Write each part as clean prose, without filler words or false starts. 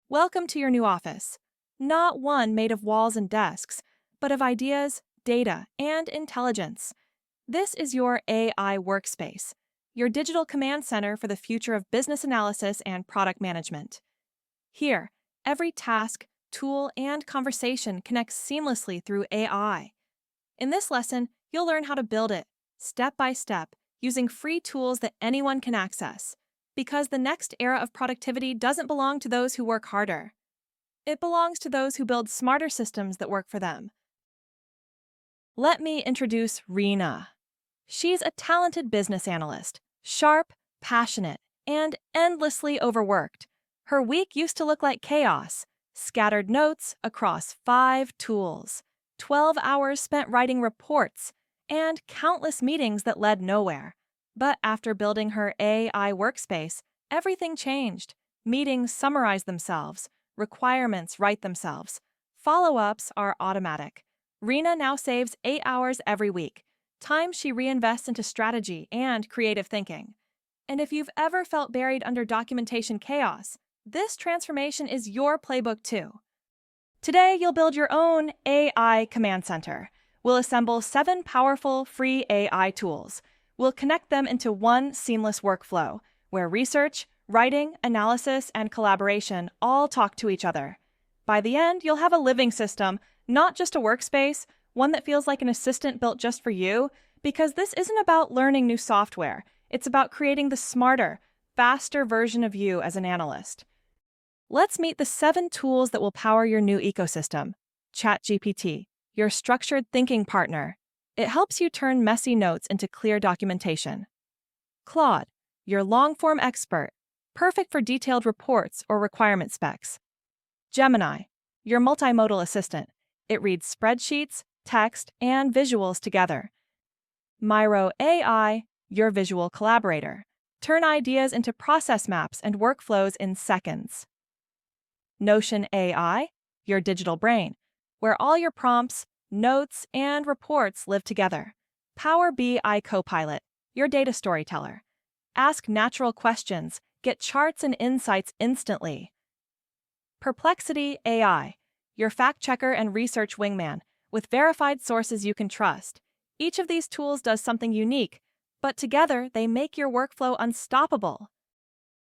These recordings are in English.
Welcome to your new office. Not one made of walls and desks, but of ideas, data, and intelligence. This is your AI Workspace, your digital command center for the future of business analysis and product management. Here, every task, tool, and conversation connects seamlessly through AI. In this lesson, you'll learn how to build it, step by step, using free tools that anyone can access. Because the next era of productivity doesn't belong to those who work harder. It belongs to those who build smarter systems that work for them. Let me introduce Rena. She's a talented business analyst, sharp, passionate, and endlessly overworked. Her week used to look like chaos, scattered notes across 5 tools, 12 hours spent writing reports, and countless meetings that led nowhere. But after building her AI workspace, everything changed. Meetings summarize themselves, requirements write themselves, follow-ups are automatic. Rena now saves 8 hours every week, time she reinvests into strategy and creative thinking. And if you've ever felt buried under documentation chaos, this transformation is your playbook too. Today, you'll build your own AI command center. We'll assemble 7 powerful free AI tools. We'll connect them into one seamless workflow, where research, writing, analysis, and collaboration all talk to each other. By the end, you'll have a living system, not just a workspace, one that feels like an assistant built just for you, because this isn't about learning new software. It's about creating the smarter, faster version of you as an analyst. Let's meet the 7 tools that will power your new ecosystem. ChatGPT, your structured thinking partner. It helps you turn messy notes into clear documentation. Claude, your long-form expert, perfect for detailed reports or requirement specs. Gemini, your multimodal assistant. It reads spreadsheets, text, and visuals together. Miro AI, your visual collaborator. Turn ideas into process maps and workflows in seconds. Notion AI, your digital brain, where all your prompts, notes, and reports live together. Power BI Copilot, your data storyteller. Ask natural questions, get charts and insights instantly. Perplexity AI, your fact-checker and research wingman, with verified sources you can trust. Each of these tools does something unique, but together they make your workflow unstoppable.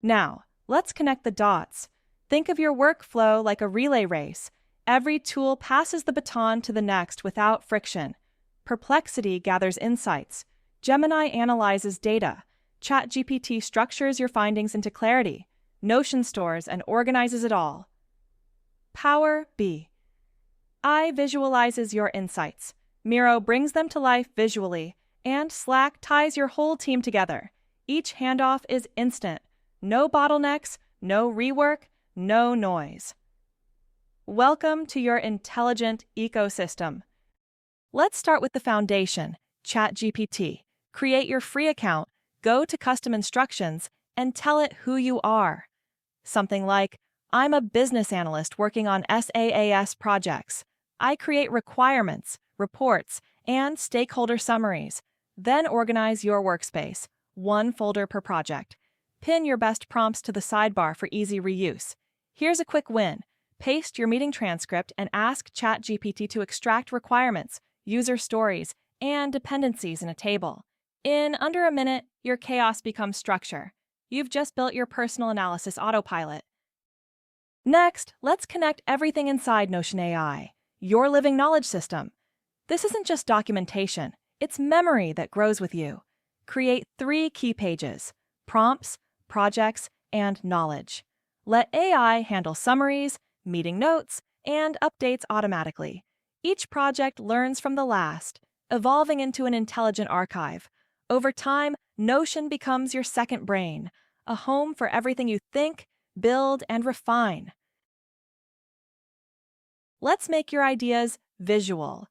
Now, let's connect the dots. Think of your workflow like a relay race. Every tool passes the baton to the next without friction. Perplexity gathers insights. Gemini analyzes data. ChatGPT structures your findings into clarity. Notion stores and organizes it all. Power B. I visualizes your insights. Miro brings them to life visually, and Slack ties your whole team together. Each handoff is instant. No bottlenecks, no rework, no noise. Welcome to your intelligent ecosystem. Let's start with the foundation, ChatGPT. Create your free account, go to custom instructions, and tell it who you are. Something like, I'm a business analyst working on SaaS projects. I create requirements, reports, and stakeholder summaries. Then organize your workspace, 1 folder per project. Pin your best prompts to the sidebar for easy reuse. Here's a quick win. Paste your meeting transcript and ask ChatGPT to extract requirements, user stories, and dependencies in a table. In under a minute, your chaos becomes structure. You've just built your personal analysis autopilot. Next, let's connect everything inside Notion AI, your living knowledge system. This isn't just documentation, it's memory that grows with you. Create 3 key pages: prompts, projects, and knowledge. Let AI handle summaries, meeting notes, and updates automatically. Each project learns from the last, evolving into an intelligent archive. Over time, Notion becomes your second brain, a home for everything you think, build, and refine. Let's make your ideas visual.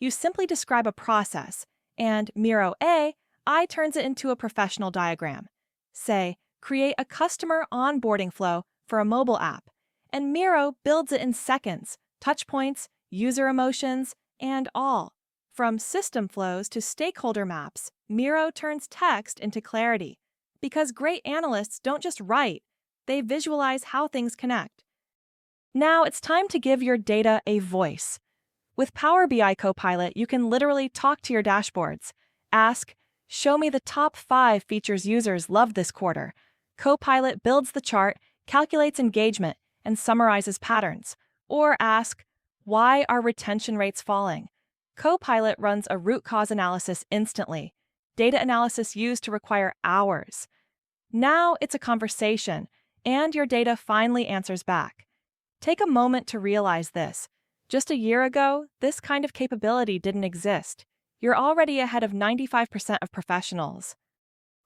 You simply describe a process, and Miro AI turns it into a professional diagram. Say, create a customer onboarding flow for a mobile app, and Miro builds it in seconds, touch points, user emotions, and all. From system flows to stakeholder maps, Miro turns text into clarity. Because great analysts don't just write, they visualize how things connect. Now it's time to give your data a voice. With Power BI Copilot, you can literally talk to your dashboards. Ask, "Show me the top 5 features users loved this quarter." Copilot builds the chart, calculates engagement, and summarizes patterns. Or ask, "Why are retention rates falling?" Copilot runs a root cause analysis instantly. Data analysis used to require hours. Now it's a conversation, and your data finally answers back. Take a moment to realize this. Just a year ago, this kind of capability didn't exist. You're already ahead of 95% of professionals.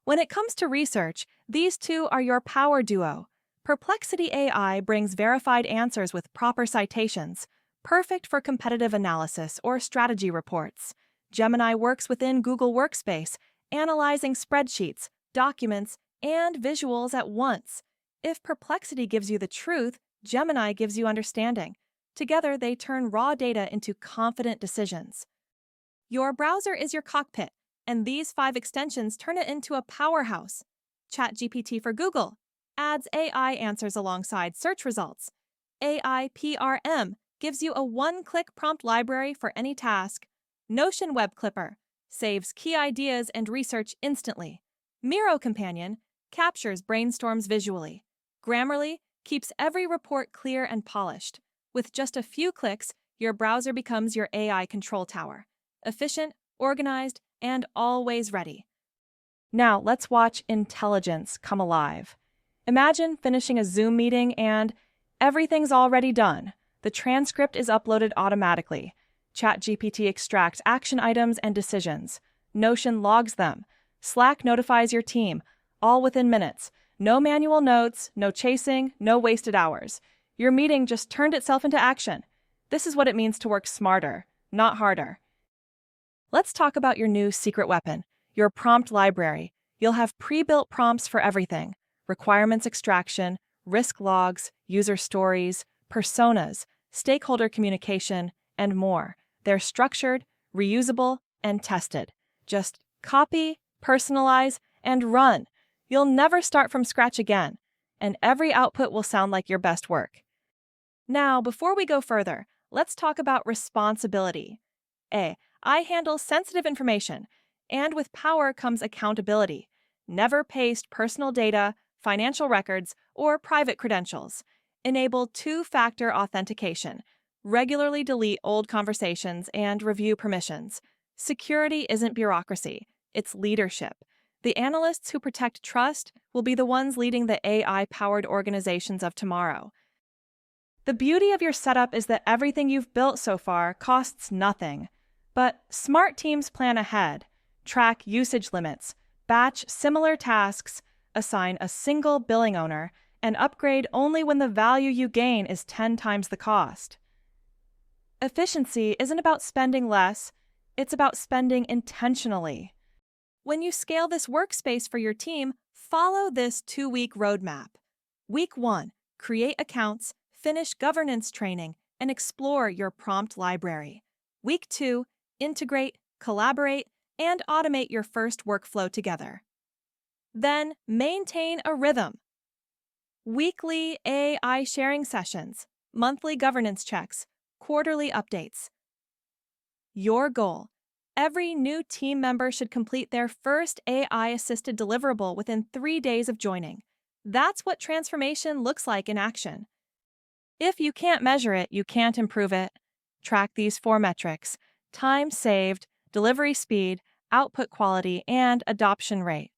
When it comes to research, these two are your power duo. Perplexity AI brings verified answers with proper citations, perfect for competitive analysis or strategy reports. Gemini works within Google Workspace, analyzing spreadsheets, documents, and visuals at once. If Perplexity gives you the truth, Gemini gives you understanding. Together, they turn raw data into confident decisions. Your browser is your cockpit, and these 5 extensions turn it into a powerhouse. ChatGPT for Google adds AI answers alongside search results. AI PRM gives you a one-click prompt library for any task. Notion Web Clipper saves key ideas and research instantly. Miro Companion captures brainstorms visually. Grammarly keeps every report clear and polished. With just a few clicks, your browser becomes your AI control tower. Efficient, organized, and always ready. Now let's watch intelligence come alive. Imagine finishing a Zoom meeting and everything's already done. The transcript is uploaded automatically. ChatGPT extracts action items and decisions. Notion logs them. Slack notifies your team, all within minutes. No manual notes, no chasing, no wasted hours. Your meeting just turned itself into action. This is what it means to work smarter, not harder. Let's talk about your new secret weapon, your prompt library. You'll have pre-built prompts for everything: requirements extraction, risk logs, user stories, personas, stakeholder communication, and more. They're structured, reusable, and tested. Just copy, personalize, and run. You'll never start from scratch again, and every output will sound like your best work. Now, before we go further, let's talk about responsibility. I handle sensitive information, and with power comes accountability. Never paste personal data, financial records, or private credentials. Enable two-factor authentication. Regularly delete old conversations and review permissions. Security isn't bureaucracy, it's leadership. The analysts who protect trust will be the ones leading the AI-powered organizations of tomorrow. The beauty of your setup is that everything you've built so far costs nothing. But smart teams plan ahead, track usage limits, batch similar tasks, assign a single billing owner, and upgrade only when the value you gain is 10 times the cost. Efficiency isn't about spending less, it's about spending intentionally. When you scale this workspace for your team, follow this 2-week roadmap. Week 1, create accounts, finish governance training, and explore your prompt library. Week 2, integrate, collaborate, and automate your first workflow together. Then maintain a rhythm. Weekly AI sharing sessions, monthly governance checks, quarterly updates. Your goal: every new team member should complete their first AI-assisted deliverable within 3 days of joining. That's what transformation looks like in action. If you can't measure it, you can't improve it. Track these 4 metrics: time saved, delivery speed, output quality, and adoption rate.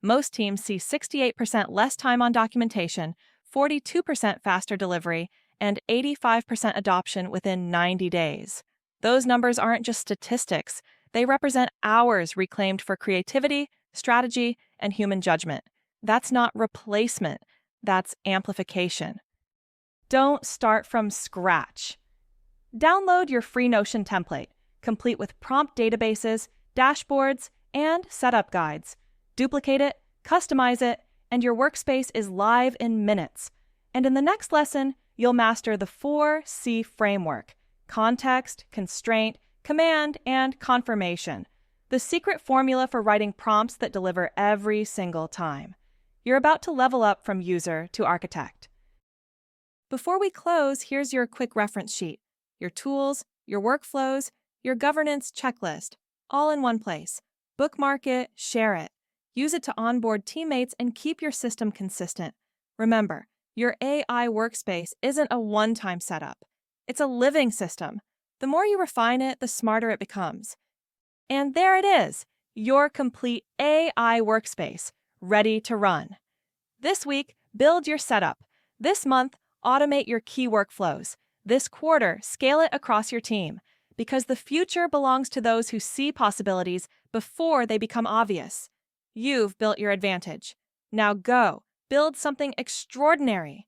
Most teams see 68% less time on documentation, 42% faster delivery, and 85% adoption within 90 days. Those numbers aren't just statistics, they represent hours reclaimed for creativity, strategy, and human judgment. That's not replacement, that's amplification. Don't start from scratch. Download your free Notion template, complete with prompt databases, dashboards, and setup guides. Duplicate it, customize it, and your workspace is live in minutes. And in the next lesson, you'll master the 4C framework: context, constraint, command, and confirmation. The secret formula for writing prompts that deliver every single time. You're about to level up from user to architect. Before we close, here's your quick reference sheet: your tools, your workflows, your governance checklist, all in one place. Bookmark it, share it. Use it to onboard teammates and keep your system consistent. Remember, your AI workspace isn't a one-time setup. It's a living system. The more you refine it, the smarter it becomes. And there it is, your complete AI workspace, ready to run. This week, build your setup. This month, automate your key workflows. This quarter, scale it across your team. Because the future belongs to those who see possibilities before they become obvious. You've built your advantage. Now go, build something extraordinary.